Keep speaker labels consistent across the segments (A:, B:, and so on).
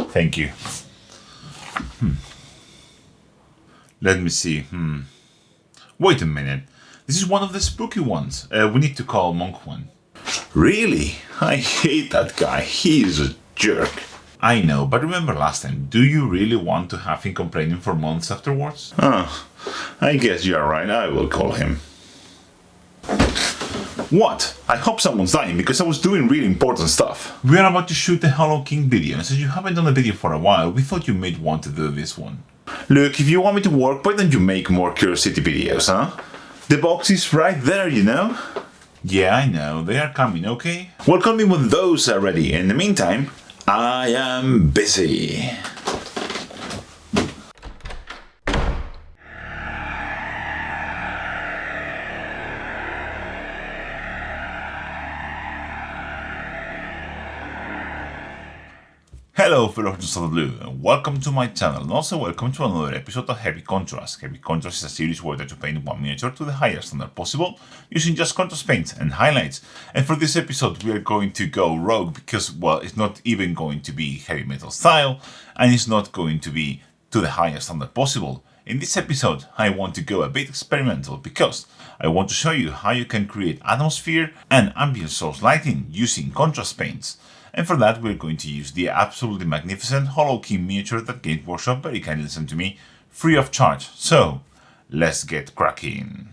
A: Thank you. Let me see. Wait a minute. This is one of the spooky ones. We need to call Monk one.
B: Really? I hate that guy. He's a jerk.
A: I know, but remember last time, do you really want to have him complaining for months afterwards?
B: I guess you're right. I will call him. What? I hope someone's dying because I was doing really important stuff.
A: We are about to shoot the Hollow King video, and since you haven't done a video for a while, we thought you might want to do this one.
B: Look, if you want me to work, why don't you make more Curiosity videos, huh? The box is right there, you know?
A: Yeah, I know. They are coming, okay?
B: Well, call me when those are ready. In the meantime, I am busy.
A: Hello fellow hunters of the blue, and welcome to my channel, and also welcome to another episode of Heavy Contrast. Heavy Contrast is a series where I try to paint one miniature to the highest standard possible, using just contrast paints and highlights. And for this episode we are going to go rogue because, well, it's not even going to be heavy metal style, and it's not going to be to the highest standard possible. In this episode I want to go a bit experimental because I want to show you how you can create atmosphere and ambient source lighting using contrast paints. And for that we're going to use the absolutely magnificent Hollow King miniature that Games Workshop very kindly sent to me free of charge. So let's get cracking.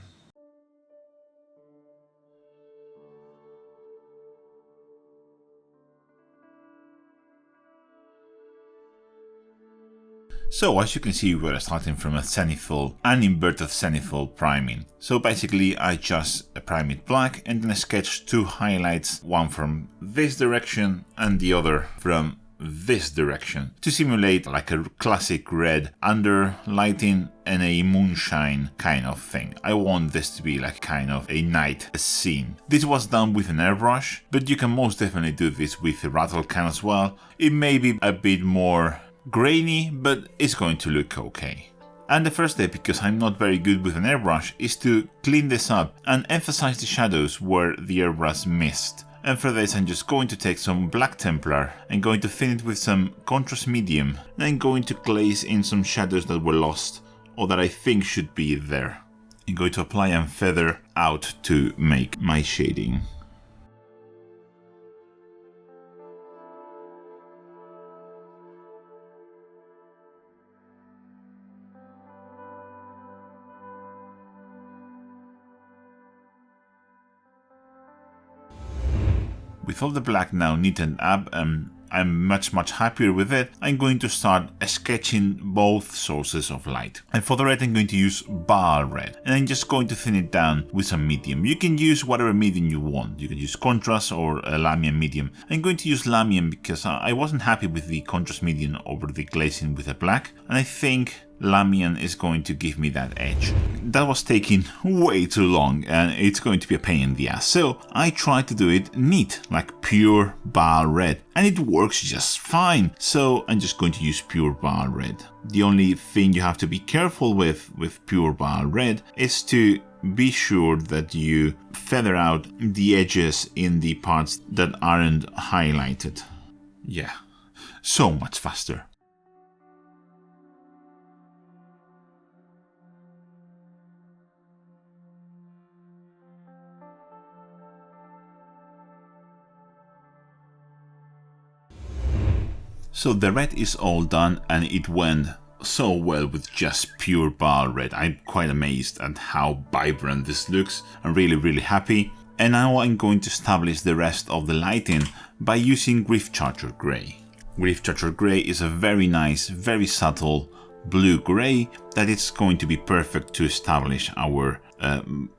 A: So as you can see, we're starting from a zenithal and inverted zenithal priming. So basically I just prime it black and then I sketch two highlights, one from this direction and the other from this direction, to simulate like a classic red under lighting and a moonshine kind of thing. I want this to be like kind of a night scene. This was done with an airbrush, but you can most definitely do this with a rattle can as well. It may be a bit more grainy, but it's going to look okay. And the first step, because I'm not very good with an airbrush, is to clean this up and emphasize the shadows where the airbrush missed. And for this I'm just going to take some black Templar and going to thin it with some contrast medium, and I'm going to glaze in some shadows that were lost or that I think should be there. I'm going to apply and feather out to make my shading. With all the black now knitted up, I'm much happier with it. I'm going to start sketching both sources of light. And for the red I'm going to use Baal red, and I'm just going to thin it down with some medium. You can use whatever medium you want. You can use contrast or a Lamian medium. I'm going to use Lamian because I wasn't happy with the contrast medium over the glazing with the black, and I think Lamian is going to give me that edge. That was taking way too long and it's going to be a pain in the ass, so I tried to do it neat, like pure Baal red, and it works just fine. So I'm just going to use pure Baal red. The only thing you have to be careful with pure Baal red is to be sure that you feather out the edges in the parts that aren't highlighted. Yeah, so much faster. So the red is all done, and it went so well with just pure Baal red. I'm quite amazed at how vibrant this looks. I'm really happy. And now I'm going to establish the rest of the lighting by using Grief Charger Grey. Grief Charger Grey is a very nice, very subtle blue grey that is going to be perfect to establish our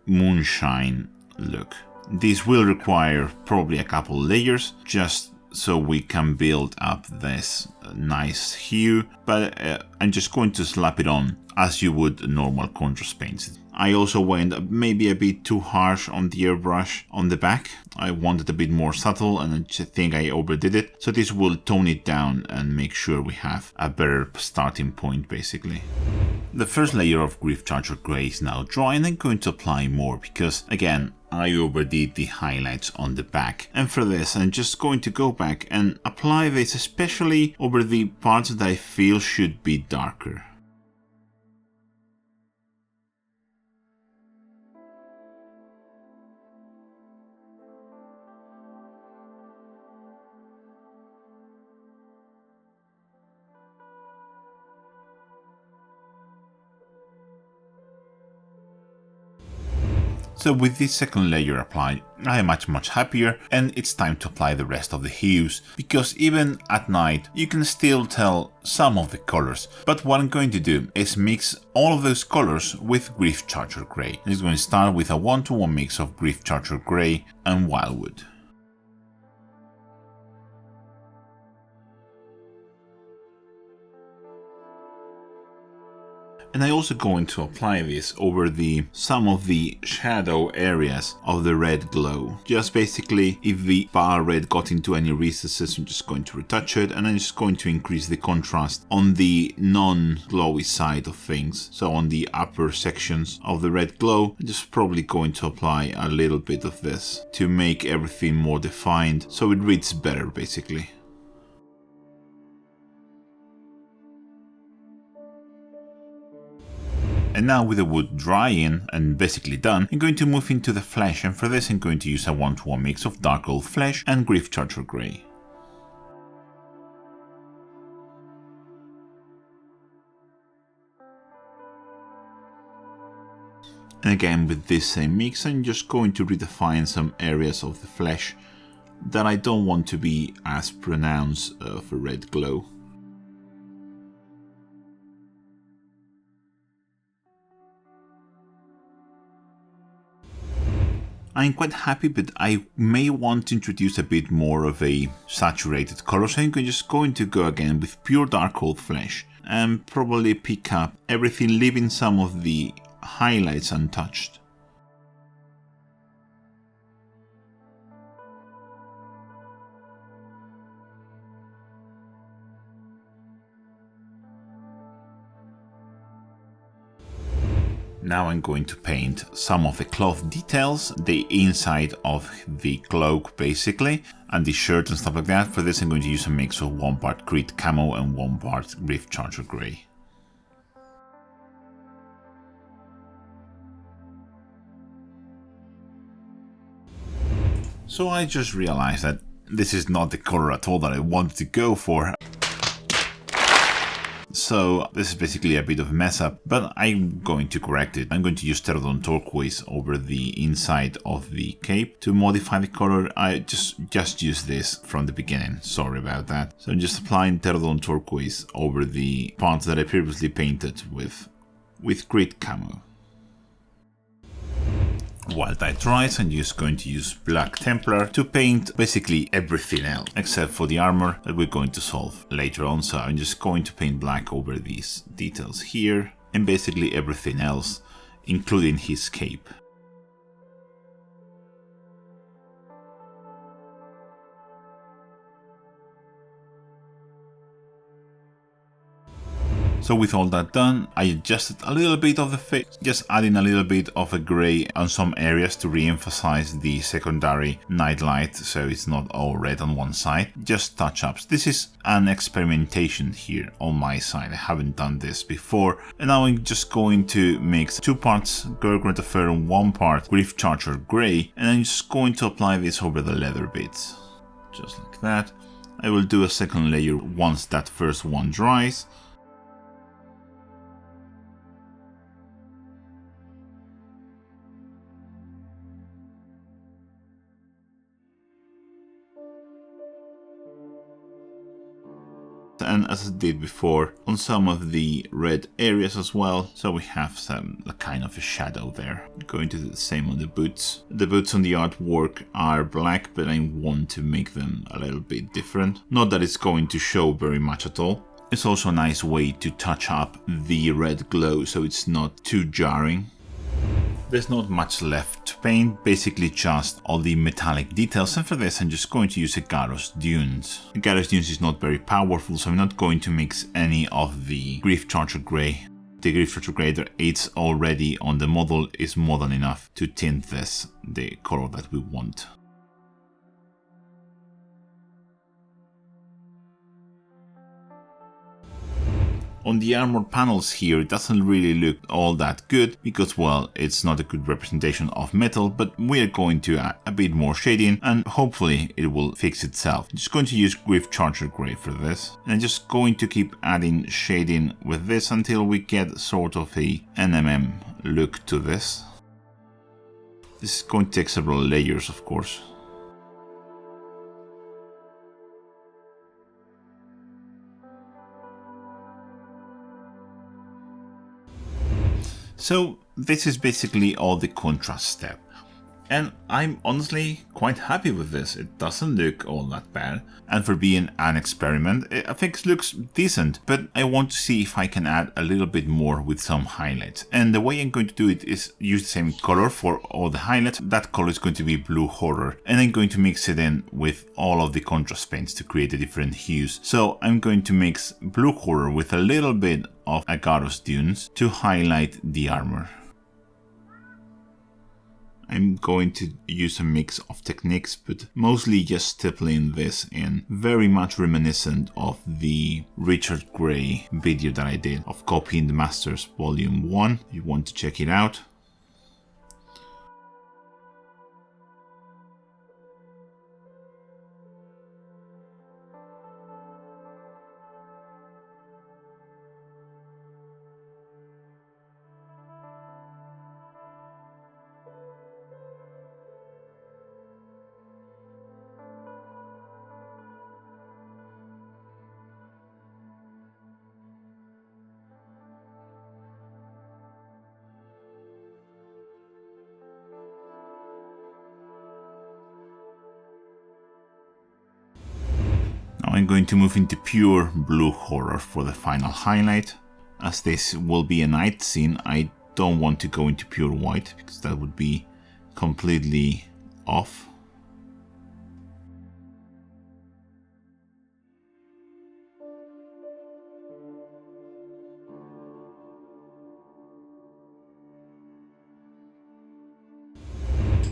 A: moonshine look. This will require probably a couple layers just so we can build up this nice hue, but I'm just going to slap it on as you would normal contrast paints. I also went maybe a bit too harsh on the airbrush on the back. I wanted a bit more subtle and I think I overdid it. So this will tone it down and make sure we have a better starting point basically. The first layer of Grief Charger Grey is now dry, and I'm going to apply more because, again, I overdid the highlights on the back, and for this I'm just going to go back and apply this especially over the parts that I feel should be darker. So with this second layer applied, I am much happier, and it's time to apply the rest of the hues, because even at night you can still tell some of the colors. But what I'm going to do is mix all of those colors with Grief Charger Grey. I'm going to start with a 1-to-1 mix of Grief Charger Grey and Wildwood. And I'm also going to apply this over some of the shadow areas of the red glow. Just basically, if the bar red got into any recesses, I'm just going to retouch it, and I'm just going to increase the contrast on the non-glowy side of things. So on the upper sections of the red glow, I'm just probably going to apply a little bit of this to make everything more defined, so it reads better basically. And now with the wood drying and basically done, I'm going to move into the flesh, and for this I'm going to use a 1-to-1 mix of Dark Old Flesh and Grief Charger Grey. And again with this same mix I'm just going to redefine some areas of the flesh that I don't want to be as pronounced of a red glow. I'm quite happy, but I may want to introduce a bit more of a saturated color, so I'm just going to go again with pure Dark Old Flesh and probably pick up everything, leaving some of the highlights untouched. Now I'm going to paint some of the cloth details, the inside of the cloak basically, and the shirt and stuff like that. For this I'm going to use a mix of 1 part Creed Camo and 1 part Grief Charger Grey. So I just realized that this is not the color at all that I wanted to go for. So this is basically a bit of a mess up, but I'm going to correct it. I'm going to use Pterodon Turquoise over the inside of the cape to modify the color. I just used this from the beginning, sorry about that. So I'm just applying Pterodon Turquoise over the parts that I previously painted with Creed Camo. While that dries, I'm just going to use Black Templar to paint basically everything else, except for the armor that we're going to solve later on. So I'm just going to paint black over these details here, and basically everything else, including his cape. So with all that done, I adjusted a little bit of the face, just adding a little bit of a grey on some areas to re-emphasize the secondary night light, so it's not all red on one side, just touch-ups. This is an experimentation here on my side, I haven't done this before, and now I'm just going to mix 2 parts Gurgret Affair and 1 part Grief Charger Grey, and I'm just going to apply this over the leather bits, just like that. I will do a second layer once that first one dries. And as I did before, on some of the red areas as well, so we have some kind of a shadow there. I'm going to do the same on the boots. The boots on the artwork are black, but I want to make them a little bit different. Not that it's going to show very much at all. It's also a nice way to touch up the red glow so it's not too jarring. There's not much left to paint, basically just all the metallic details, and for this I'm just going to use a Garros Dunes. The Garros Dunes is not very powerful, so I'm not going to mix any of the Grief Charger Grey. the grid structure grader it's already on the model is more than enough to tint this the color that we want. On the armor panels here, it doesn't really look all that good because, well, it's not a good representation of metal, but we are going to add a bit more shading and hopefully it will fix itself. I'm just going to use Griff Charger Gray for this, and I'm just going to keep adding shading with this until we get sort of a NMM look to this. This is going to take several layers, of course. So this is basically all the contrast step, and I'm honestly quite happy with this. It doesn't look all that bad, and for being an experiment, I think it looks decent, but I want to see if I can add a little bit more with some highlights. And the way I'm going to do it is use the same color for all the highlights. That color is going to be Blue Horror, and I'm going to mix it in with all of the contrast paints to create the different hues. So I'm going to mix Blue Horror with a little bit of Agaros Dunes to highlight the armor. I'm going to use a mix of techniques, but mostly just stippling this in, very much reminiscent of the Richard Gray video that I did of Copying the Masters Volume 1. If you want to check it out. Now I'm going to move into pure Blue Horror for the final highlight. As this will be a night scene, I don't want to go into pure white because that would be completely off.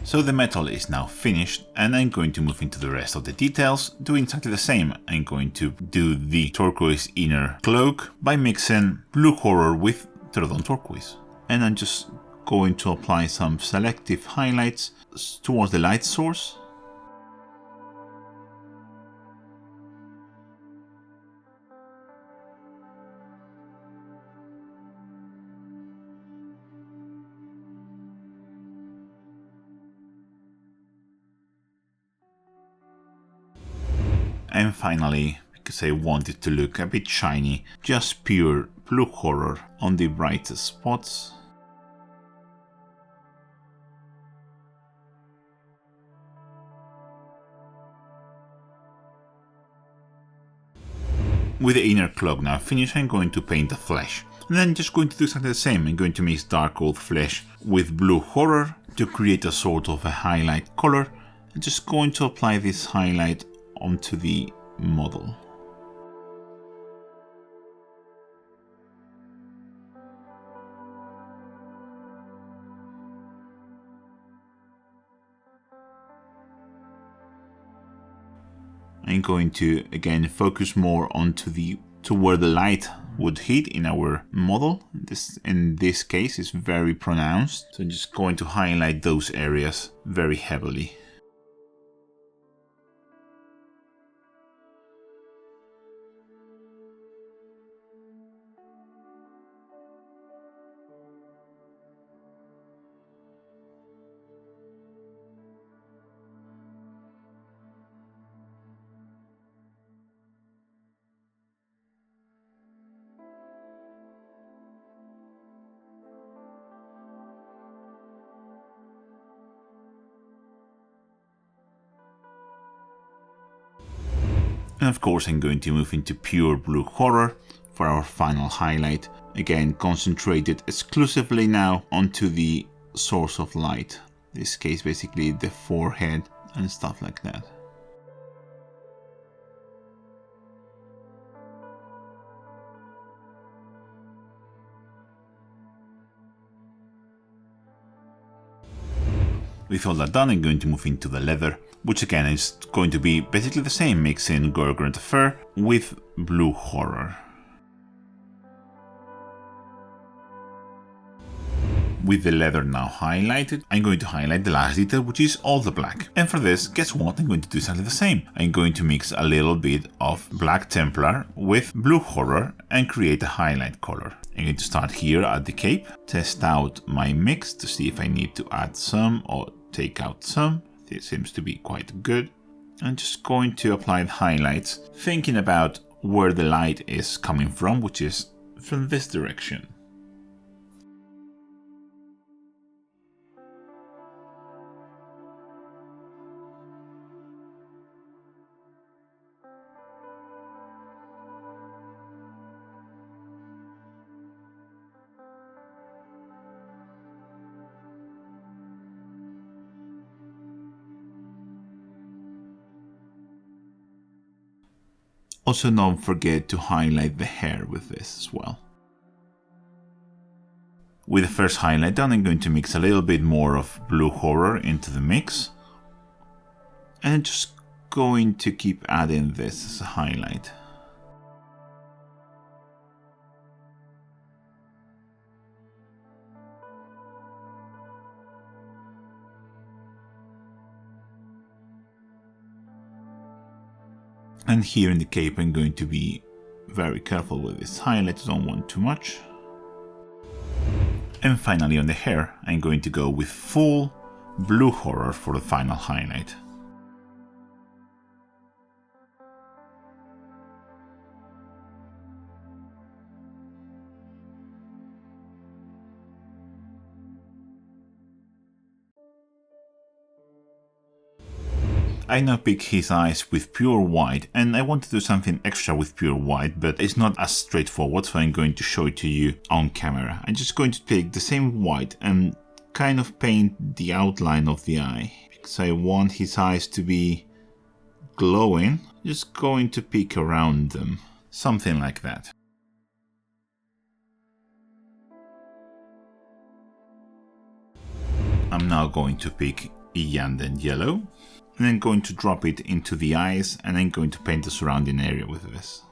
A: So the metal is now finished, and I'm going to move into the rest of the details, doing exactly the same. I'm going to do the turquoise inner cloak by mixing Blue Horror with Pterodon Turquoise. And I'm just going to apply some selective highlights towards the light source. And finally, because I want it to look a bit shiny, just pure Blue Horror on the brightest spots. With the inner cloak now finished, I'm going to paint the flesh. And then I'm just going to do exactly the same. I'm going to mix dark gold flesh with Blue Horror to create a sort of a highlight color. I'm just going to apply this highlight onto the model. I'm going to again focus more onto where the light would hit in our model. This in this case is very pronounced, so I'm just going to highlight those areas very heavily. And of course I'm going to move into pure Blue Horror for our final highlight. Again, concentrated exclusively now onto the source of light. In this case basically the forehead and stuff like that. With all that done, I'm going to move into the leather, which again is going to be basically the same, mixing Gorgon Fur with Blue Horror. With the leather now highlighted, I'm going to highlight the last detail, which is all the black. And for this, guess what? I'm going to do exactly the same. I'm going to mix a little bit of Black Templar with Blue Horror and create a highlight color. I'm going to start here at the cape, test out my mix to see if I need to add some or take out some. This seems to be quite good. I'm just going to apply the highlights, thinking about where the light is coming from, which is from this direction. Also, don't forget to highlight the hair with this as well. With the first highlight done, I'm going to mix a little bit more of Blue Horror into the mix. And I'm just going to keep adding this as a highlight. And here in the cape, I'm going to be very careful with this highlight, I don't want too much. And finally on the hair, I'm going to go with full Blue Horror for the final highlight. I now pick his eyes with pure white, and I want to do something extra with pure white, but it's not as straightforward, so I'm going to show it to you on camera. I'm just going to take the same white and kind of paint the outline of the eye, because I want his eyes to be glowing. Just going to pick around them, something like that. I'm now going to pick Iyanden Yellow, and then going to drop it into the eyes, and then going to paint the surrounding area with this.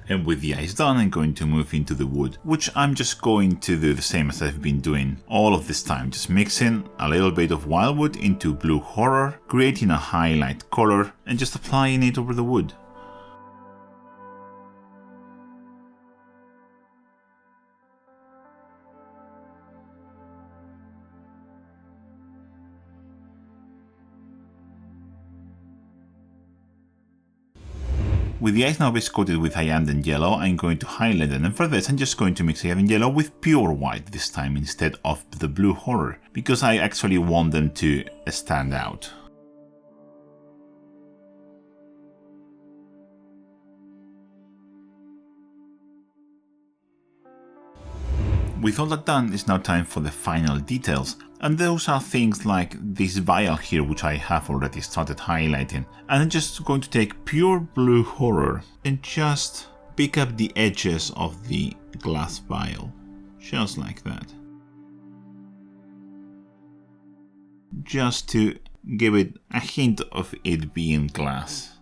A: And with the eyes done, I'm going to move into the wood, which I'm just going to do the same as I've been doing all of this time, just mixing a little bit of wildwood into Blue Horror, creating a highlight color, and just applying it over the wood. With the eyes now base coated with Iyanden Yellow, I'm going to highlight them, and for this I'm just going to mix Iyanden Yellow with pure white this time instead of the Blue Horror, because I actually want them to stand out. With all that done, it's now time for the final details, and those are things like this vial here, which I have already started highlighting. And I'm just going to take pure Blue Horror and just pick up the edges of the glass vial, just like that. Just to give it a hint of it being glass.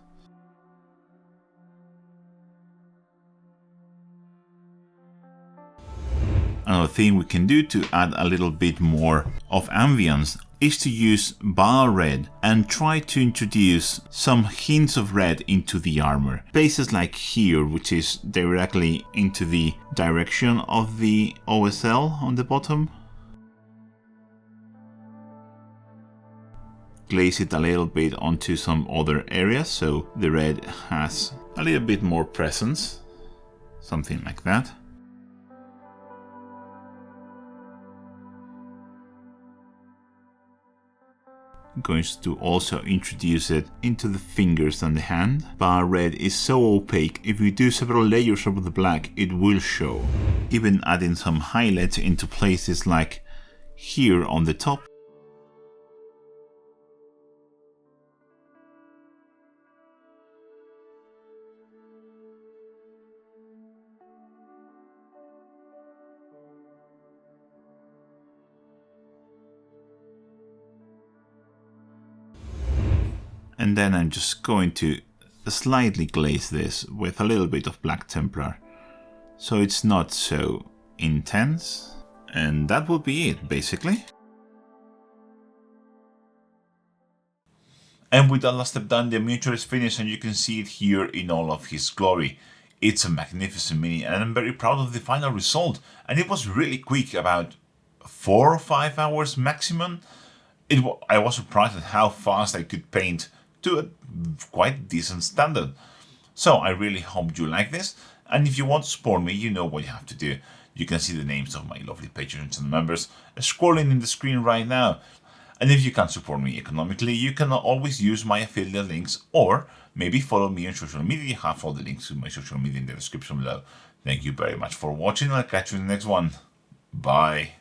A: Another thing we can do to add a little bit more of ambience is to use Bile Red and try to introduce some hints of red into the armor. Places like here, which is directly into the direction of the OSL on the bottom. Glaze it a little bit onto some other areas so the red has a little bit more presence. Something like that. I'm going to also introduce it into the fingers and the hand. But red is so opaque, if you do several layers over the black, it will show. Even adding some highlights into places like here on the top. And then I'm just going to slightly glaze this with a little bit of black Templar, so it's not so intense. And that will be it, basically. And with that last step done, the miniature is finished, and you can see it here in all of his glory. It's a magnificent mini, and I'm very proud of the final result. And it was really quick, about 4 or 5 hours maximum. I was surprised at how fast I could paint to a quite decent standard. So I really hope you like this, and if you want to support me, you know what you have to do. You can see the names of my lovely patrons and members scrolling in the screen right now. And if you can't support me economically, you can always use my affiliate links, or maybe follow me on social media. You have all the links to my social media in the description below. Thank you very much for watching, and I'll catch you in the next one. Bye.